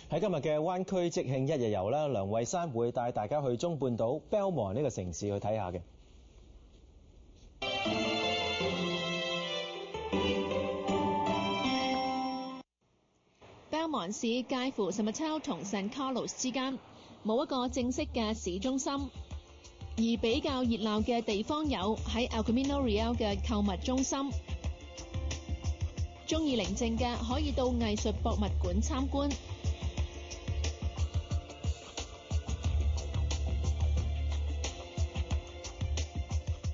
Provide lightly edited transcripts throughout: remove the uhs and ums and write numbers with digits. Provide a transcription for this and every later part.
喺今日嘅灣區即興一日遊啦，梁慧珊會帶大家去中半島 Belmont 呢個城市去睇下嘅。Belmont 市介乎 San Mateo 同 San Carlos 之間，冇一個正式嘅市中心，而比較熱鬧嘅地方有喺 El Camino Real 嘅購物中心。中意寧靜嘅可以到藝術博物館參觀。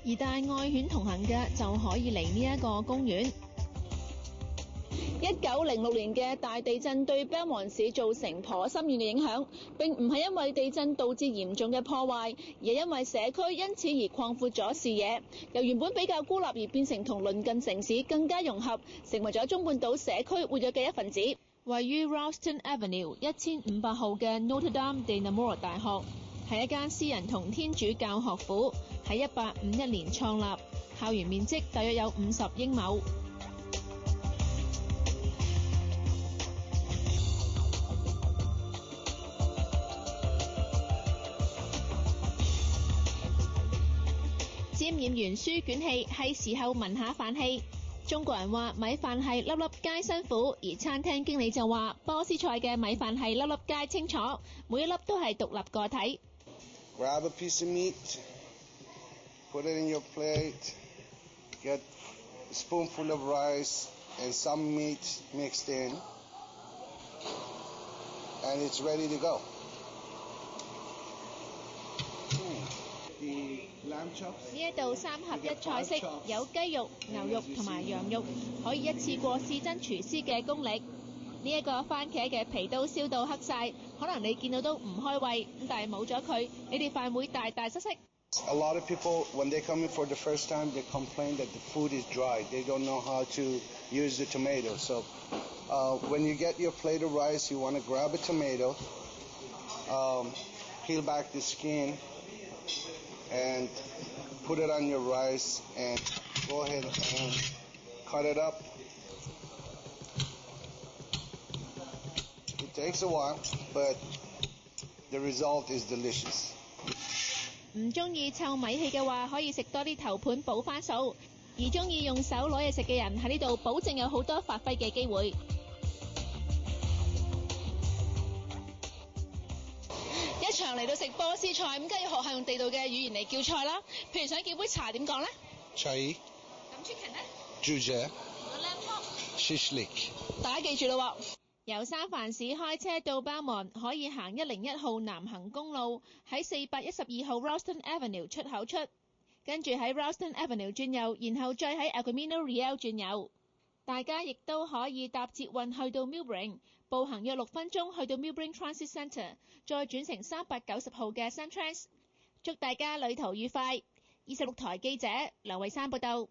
而帶愛犬同行嘅就可以嚟呢一個公園。1906年嘅大地震對 Belmont 市造成頗深遠嘅影響，並唔係因為地震導致嚴重嘅破壞，而係因為社區因此而擴闊咗視野，由原本比較孤立而變成同鄰近城市更加融合，成為咗中半島社區活躍嘅一份子。位於 Ralston Avenue 1500號嘅 Notre Dame de Namur 大學係一間私人同天主教學府，喺1851年創立，校園面積大約有50英畝。沾染完書卷氣，係時候聞下飯氣。中國人話米飯係粒粒皆辛苦，而餐廳經理就話波斯菜嘅米飯係粒粒皆清楚，每一粒都係獨立個體。Grab a piece of meat, put it in your plate, get a spoonful of rice and some meat mixed in, and it's ready to go. The lamb chops. 呢一道3合1菜式有雞肉、牛肉同埋羊肉，可以一次過試真廚師嘅功力。呢一個番茄嘅皮都燒到黑晒，可能你見到都唔開胃，但係冇咗佢，你哋飯會大大失色。A lot of people, when they come in for the first time, they complain that the food is dry. They don't know how to use the tomato. So when you get your plate of rice, you want to grab a tomato, peel back the skin, and put it on your rice, and go ahead and cut it up. It takes a while, but the result is delicious. 唔中意臭米氣嘅話，可以食多啲頭盤補翻數；而中意用手攞嘢食嘅人喺呢度，保證有好多發揮嘅機會。一場嚟到食波斯菜，咁梗係要學下用地道嘅語言嚟叫菜啦。譬如想叫杯茶，點講咧？Chai. 咁 chicken 咧 Jujia. lamb chop. Shishlik. 大家記住啦喎！由三藩市開車到Belmont，可以行101號南行公路，喺412號 Ralston Avenue 出口出，跟住喺 Ralston Avenue 轉右，然後再喺 El Camino Real 轉右。大家亦都可以搭捷運去到 Millbrae， 步行約6分鐘去到 Millbrae Transit Centre， 再轉乘390號嘅 Suntrance。祝大家旅途愉快！26台記者梁慧珊報道。